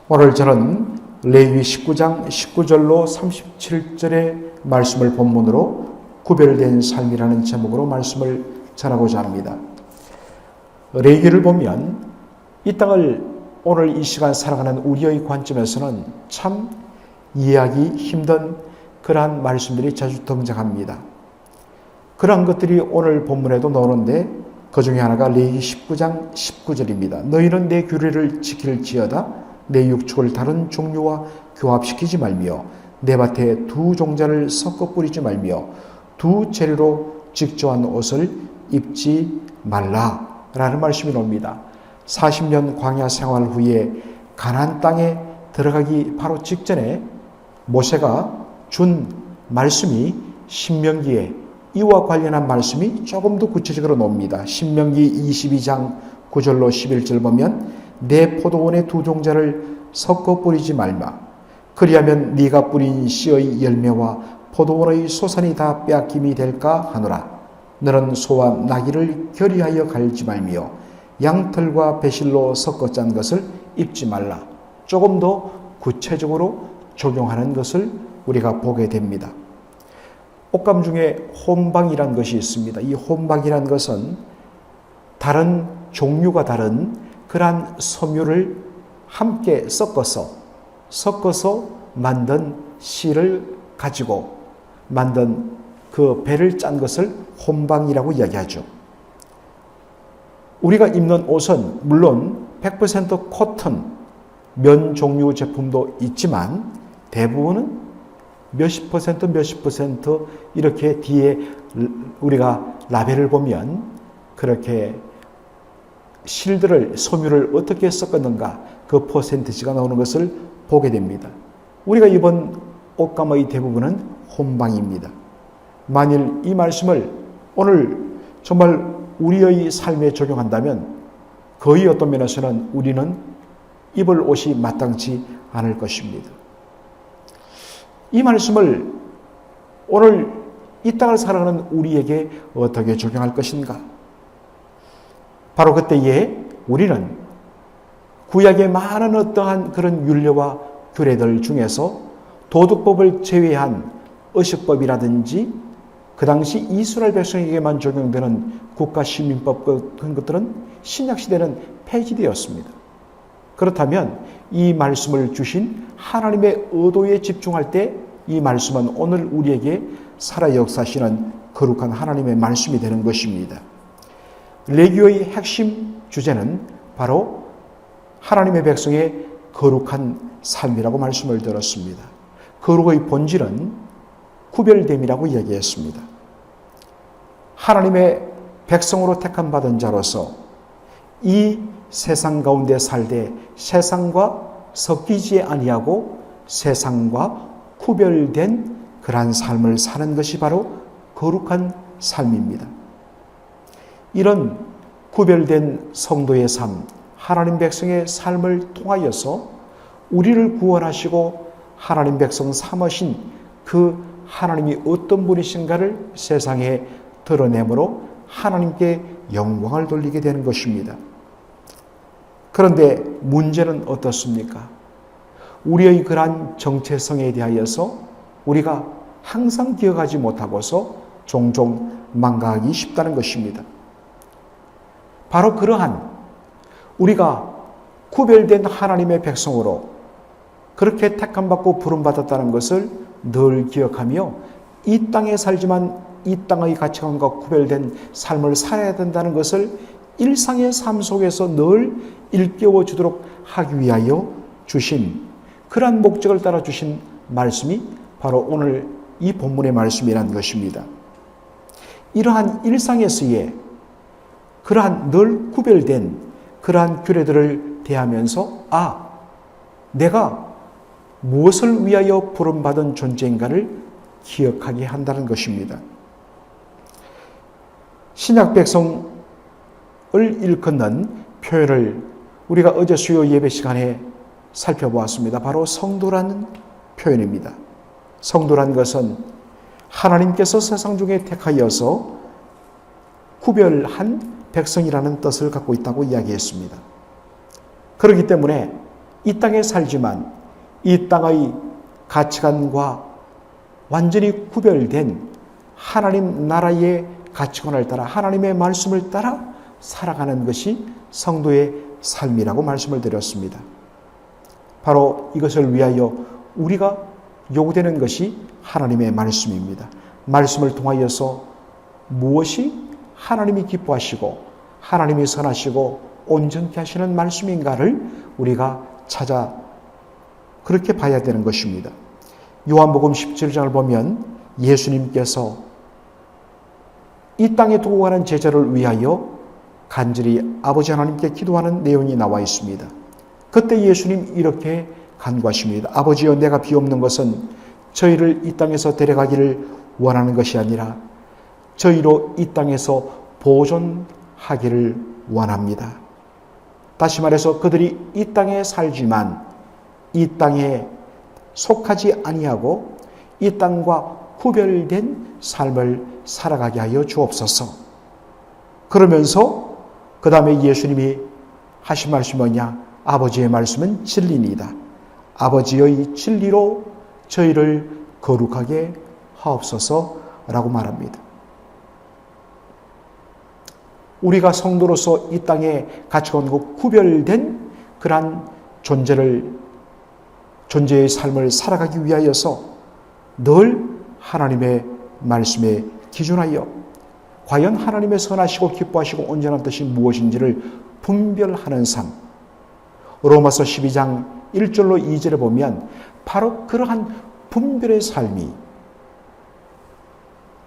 오늘 저는 레위기 19장 19절로 37절의 말씀을 본문으로 구별된 삶이라는 제목으로 말씀을 전하고자 합니다. 레위기를 보면 이 땅을 오늘 이 시간 살아가는 우리의 관점에서는 참 이해하기 힘든 그러한 말씀들이 자주 등장합니다. 그러한 것들이 오늘 본문에도 나오는데 그 중에 하나가 레위기 19장 19절입니다. 너희는 내 규례를 지킬지어다 내 육축을 다른 종류와 교합시키지 말며 내 밭에 두 종자를 섞어 뿌리지 말며 두 재료로 직조한 옷을 입지 말라라는 말씀이 나옵니다. 40년 광야 생활 후에 가나안 땅에 들어가기 바로 직전에 모세가 준 말씀이 신명기에 이와 관련한 말씀이 조금 더 구체적으로 나옵니다. 신명기 22장 9절로 11절 보면 내 포도원의 두 종자를 섞어 뿌리지 말마. 그리하면 네가 뿌린 씨의 열매와 포도원의 소산이 다 빼앗김이 될까 하노라. 너는 소와 나귀를 결의하여 갈지 말며 양털과 배실로 섞어 짠 것을 입지 말라. 조금 더 구체적으로 적용하는 것을 우리가 보게 됩니다. 옷감 중에 혼방이라는 것이 있습니다. 이 혼방이라는 것은 다른 종류가 다른 그러한 섬유를 함께 섞어서 만든 씨를 가지고 만든 그 배를 짠 것을 혼방이라고 이야기하죠. 우리가 입는 옷은 물론 100% 코튼, 면 종류 제품도 있지만 대부분은 몇십 퍼센트 이렇게 뒤에 우리가 라벨을 보면 그렇게 실들을 섬유를 어떻게 섞었는가 그 퍼센티지가 나오는 것을 보게 됩니다. 우리가 입은 옷감의 대부분은 혼방입니다. 만일 이 말씀을 오늘 정말 우리의 삶에 적용한다면 거의 어떤 면에서는 우리는 입을 옷이 마땅치 않을 것입니다. 이 말씀을 오늘 이 땅을 살아가는 우리에게 어떻게 적용할 것인가? 바로 그때에 우리는 구약의 많은 어떠한 그런 율례와 규례들 중에서 도덕법을 제외한 의식법이라든지 그 당시 이스라엘 백성에게만 적용되는 국가시민법 같은 것들은 신약시대는 폐지되었습니다. 그렇다면 이 말씀을 주신 하나님의 의도에 집중할 때 이 말씀은 오늘 우리에게 살아 역사하시는 거룩한 하나님의 말씀이 되는 것입니다. 레위기의 핵심 주제는 바로 하나님의 백성의 거룩한 삶이라고 말씀을 드렸습니다. 거룩의 본질은 구별됨이라고 이야기했습니다. 하나님의 백성으로 택함 받은 자로서 이 세상 가운데 살되 세상과 섞이지 아니하고 세상과 구별된 그러한 삶을 사는 것이 바로 거룩한 삶입니다. 이런 구별된 성도의 삶, 하나님 백성의 삶을 통하여서 우리를 구원하시고 하나님 백성 삼으신 그 하나님이 어떤 분이신가를 세상에 드러내므로 하나님께 영광을 돌리게 되는 것입니다. 그런데 문제는 어떻습니까? 우리의 그러한 정체성에 대하여서 우리가 항상 기억하지 못하고서 종종 망각하기 쉽다는 것입니다. 바로 그러한 우리가 구별된 하나님의 백성으로 그렇게 택함받고 부름받았다는 것을 늘 기억하며 이 땅에 살지만 이 땅의 가치관과 구별된 삶을 살아야 된다는 것을 일상의 삶 속에서 늘 일깨워 주도록 하기 위하여 주신 그러한 목적을 따라 주신 말씀이 바로 오늘 이 본문의 말씀이라는 것입니다. 이러한 일상에서의 그러한 늘 구별된 그러한 규례들을 대하면서 내가 무엇을 위하여 부름받은 존재인가를 기억하게 한다는 것입니다. 신약 백성을 일컫는 표현을 우리가 어제 수요 예배 시간에 살펴보았습니다. 바로 성도라는 표현입니다. 성도란 것은 하나님께서 세상 중에 택하여서 구별한 백성이라는 뜻을 갖고 있다고 이야기했습니다. 그렇기 때문에 이 땅에 살지만 이 땅의 가치관과 완전히 구별된 하나님 나라의 가치관을 따라 하나님의 말씀을 따라 살아가는 것이 성도의 삶이라고 말씀을 드렸습니다. 바로 이것을 위하여 우리가 요구되는 것이 하나님의 말씀입니다. 말씀을 통하여서 무엇이 하나님이 기뻐하시고 하나님이 선하시고 온전케 하시는 말씀인가를 우리가 찾아 그렇게 봐야 되는 것입니다. 요한복음 17장을 보면 예수님께서 이 땅에 두고 가는 제자를 위하여 간절히 아버지 하나님께 기도하는 내용이 나와 있습니다. 그때 예수님 이렇게 간구하십니다. 아버지여, 내가 비옵는 것은 저희를 이 땅에서 데려가기를 원하는 것이 아니라 저희로 이 땅에서 보존하기를 원합니다. 다시 말해서 그들이 이 땅에 살지만 이 땅에 속하지 아니하고 이 땅과 구별된 삶을 살아가게 하여 주옵소서. 그러면서 그 다음에 예수님이 하신 말씀이 뭐냐? 아버지의 말씀은 진리니이다. 아버지의 진리로 저희를 거룩하게 하옵소서라고 말합니다. 우리가 성도로서 이 땅의 가치관과 구별된 그러한 존재의 삶을 살아가기 위하여서 늘 하나님의 말씀에 기준하여 과연 하나님의 선하시고 기뻐하시고 온전한 뜻이 무엇인지를 분별하는 삶. 로마서 12장 1절로 2절에 보면 바로 그러한 분별의 삶이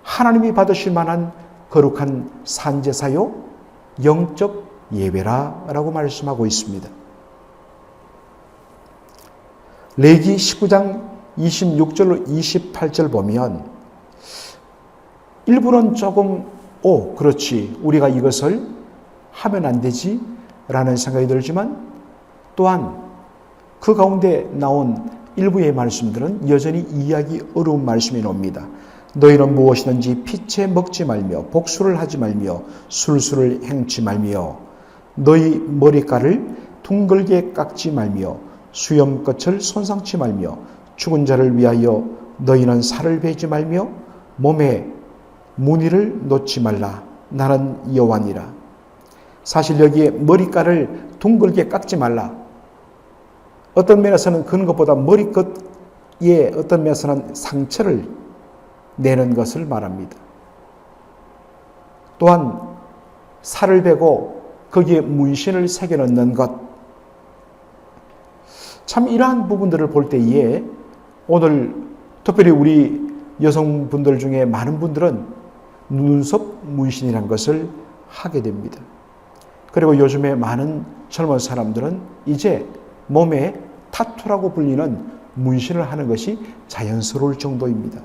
하나님이 받으실 만한 거룩한 산제사요 영적 예배라고 말씀하고 있습니다. 레위기 19장 26절로 28절 보면 일부는 조금 그렇지, 우리가 이것을 하면 안 되지 라는 생각이 들지만 또한 그 가운데 나온 일부의 말씀들은 여전히 이해하기 어려운 말씀이 나옵니다. 너희는 무엇이든지 피채 먹지 말며 복수를 하지 말며 술수를 행치 말며 너희 머리카락을 둥글게 깎지 말며 수염끝을 손상치 말며 죽은 자를 위하여 너희는 살을 베지 말며 몸에 무늬를 놓지 말라. 나는 여호와니라. 사실 여기에 머리카락을 둥글게 깎지 말라. 어떤 면에서는 그런 것보다 머리끝에 어떤 면에서는 상처를 내는 것을 말합니다. 또한 살을 베고 거기에 문신을 새겨 넣는 것. 참 이러한 부분들을 볼 때에 오늘 특별히 우리 여성분들 중에 많은 분들은 눈썹 문신이라는 것을 하게 됩니다. 그리고 요즘에 많은 젊은 사람들은 이제 몸에 타투라고 불리는 문신을 하는 것이 자연스러울 정도입니다.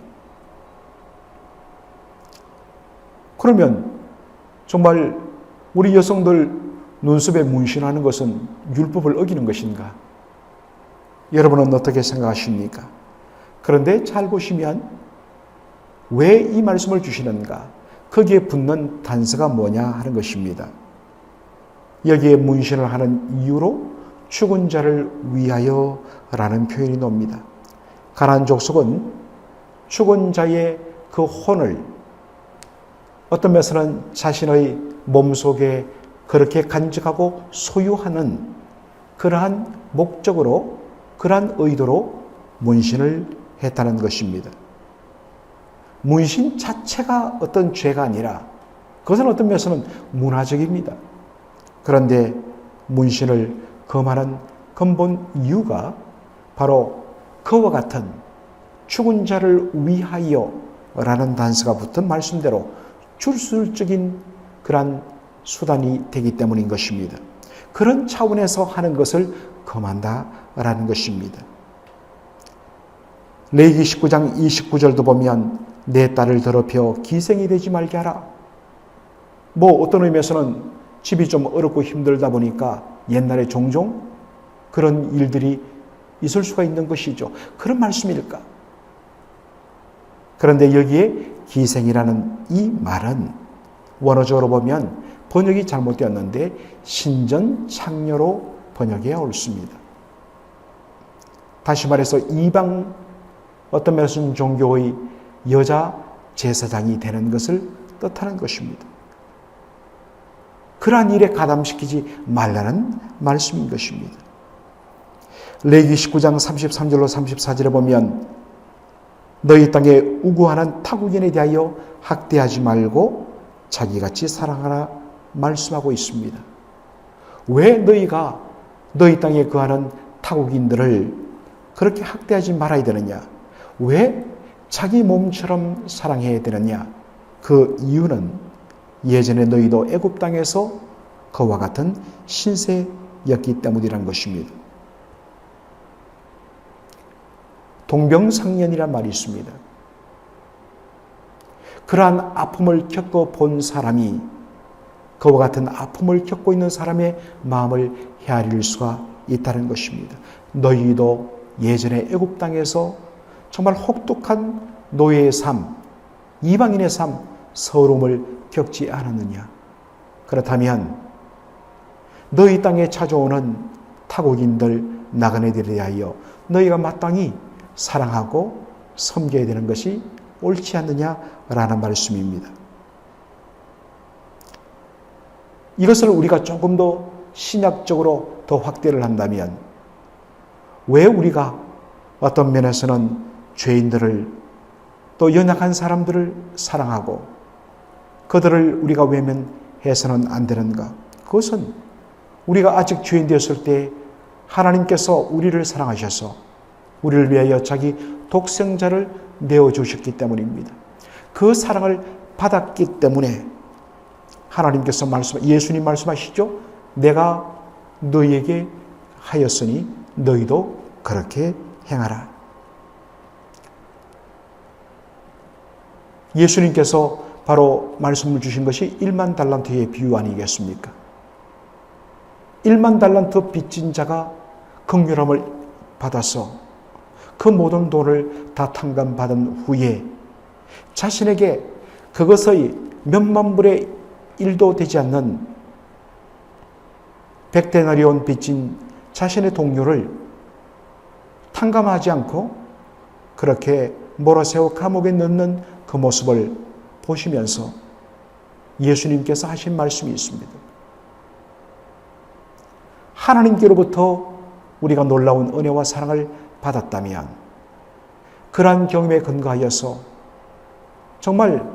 그러면 정말 우리 여성들 눈썹에 문신하는 것은 율법을 어기는 것인가? 여러분은 어떻게 생각하십니까? 그런데 잘 보시면 왜 이 말씀을 주시는가? 거기에 붙는 단서가 뭐냐 하는 것입니다. 여기에 문신을 하는 이유로 죽은 자를 위하여 라는 표현이 나옵니다. 가나안 족속은 죽은 자의 그 혼을 어떤 면에서는 자신의 몸속에 그렇게 간직하고 소유하는 그러한 목적으로 그러한 의도로 문신을 했다는 것입니다. 문신 자체가 어떤 죄가 아니라 그것은 어떤 면에서는 문화적입니다. 그런데 문신을 금하는 근본 이유가 바로 그와 같은 죽은 자를 위하여 라는 단서가 붙은 말씀대로 출술적인 그러한 수단이 되기 때문인 것입니다. 그런 차원에서 하는 것을 금한다라는 것입니다. 레위기 19장 29절도 보면 내 딸을 더럽혀 기생이 되지 말게 하라. 어떤 의미에서는 집이 좀 어렵고 힘들다 보니까 옛날에 종종 그런 일들이 있을 수가 있는 것이죠. 그런 말씀일까? 그런데 여기에 기생이라는 이 말은 원어적으로 보면 번역이 잘못되었는데 신전창녀로 번역해야 옳습니다. 다시 말해서 이방 어떤 면에서는 종교의 여자 제사장이 되는 것을 뜻하는 것입니다. 그러한 일에 가담시키지 말라는 말씀인 것입니다. 레위기 19장 33절로 34절에 보면 너희 땅에 우구하는 타국인에 대하여 학대하지 말고 자기같이 사랑하라 말씀하고 있습니다. 왜 너희가 너희 땅에 거하는 타국인들을 그렇게 학대하지 말아야 되느냐? 왜 자기 몸처럼 사랑해야 되느냐? 그 이유는 예전에 너희도 애굽 땅에서 그와 같은 신세였기 때문이란 것입니다. 동병상련이란 말이 있습니다. 그러한 아픔을 겪어본 사람이 그와 같은 아픔을 겪고 있는 사람의 마음을 헤아릴 수가 있다는 것입니다. 너희도 예전에 애굽 땅에서 정말 혹독한 노예의 삶, 이방인의 삶, 서러움을 겪지 않았느냐? 그렇다면 너희 땅에 찾아오는 타국인들, 나그네들에 대하여 너희가 마땅히 사랑하고 섬겨야 되는 것이 옳지 않느냐라는 말씀입니다. 이것을 우리가 조금 더 신약적으로 더 확대를 한다면 왜 우리가 어떤 면에서는 죄인들을 또 연약한 사람들을 사랑하고 그들을 우리가 외면해서는 안 되는가? 그것은 우리가 아직 죄인 되었을 때 하나님께서 우리를 사랑하셔서 우리를 위하여 자기 독생자를 내어주셨기 때문입니다. 그 사랑을 받았기 때문에 하나님께서 예수님 말씀하시죠? 내가 너희에게 하였으니 너희도 그렇게 행하라. 예수님께서 바로 말씀을 주신 것이 1만 달란트의 비유 아니겠습니까? 1만 달란트 빚진 자가 긍휼함을 받아서 그 모든 돈을 다 탕감받은 후에 자신에게 그것의 몇만 불의 1도 되지 않는 100데나리온 빚진 자신의 동료를 탕감하지 않고 그렇게 몰아세워 감옥에 넣는 그 모습을 보시면서 예수님께서 하신 말씀이 있습니다. 하나님께로부터 우리가 놀라운 은혜와 사랑을 받았다면 그러한 경험에 근거하여서 정말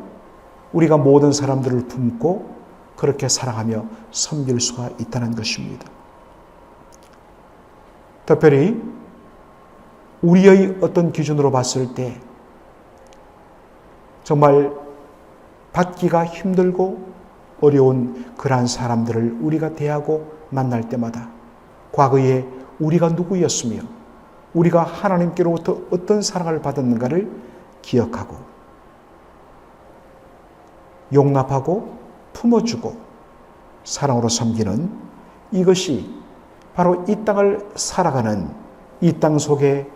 우리가 모든 사람들을 품고 그렇게 사랑하며 섬길 수가 있다는 것입니다. 특별히 우리의 어떤 기준으로 봤을 때 정말 받기가 힘들고 어려운 그러한 사람들을 우리가 대하고 만날 때마다 과거에 우리가 누구였으며 우리가 하나님께로부터 어떤 사랑을 받았는가를 기억하고 용납하고 품어주고 사랑으로 섬기는 이것이 바로 이 땅을 살아가는 이 땅 속에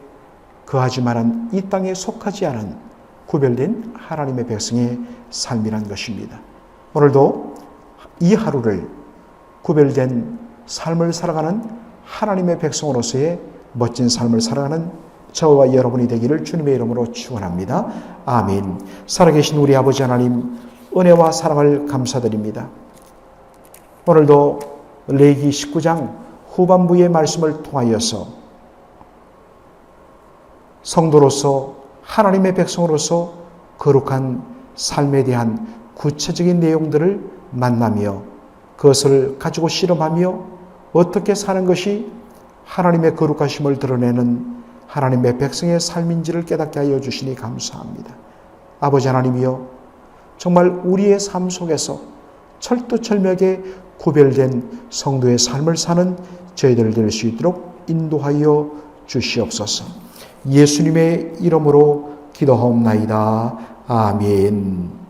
거하지만은 이 땅에 속하지 않은 구별된 하나님의 백성의 삶이란 것입니다. 오늘도 이 하루를 구별된 삶을 살아가는 하나님의 백성으로서의 멋진 삶을 살아가는 저와 여러분이 되기를 주님의 이름으로 축원합니다. 아멘. 살아계신 우리 아버지 하나님 은혜와 사랑을 감사드립니다. 오늘도 레위기 19장 후반부의 말씀을 통하여서 성도로서 하나님의 백성으로서 거룩한 삶에 대한 구체적인 내용들을 만나며 그것을 가지고 실험하며 어떻게 사는 것이 하나님의 거룩하심을 드러내는 하나님의 백성의 삶인지를 깨닫게 하여 주시니 감사합니다. 아버지 하나님이여 정말 우리의 삶 속에서 철두철미하게 구별된 성도의 삶을 사는 저희들 될 수 있도록 인도하여 주시옵소서. 예수님의 이름으로 기도하옵나이다. 아멘.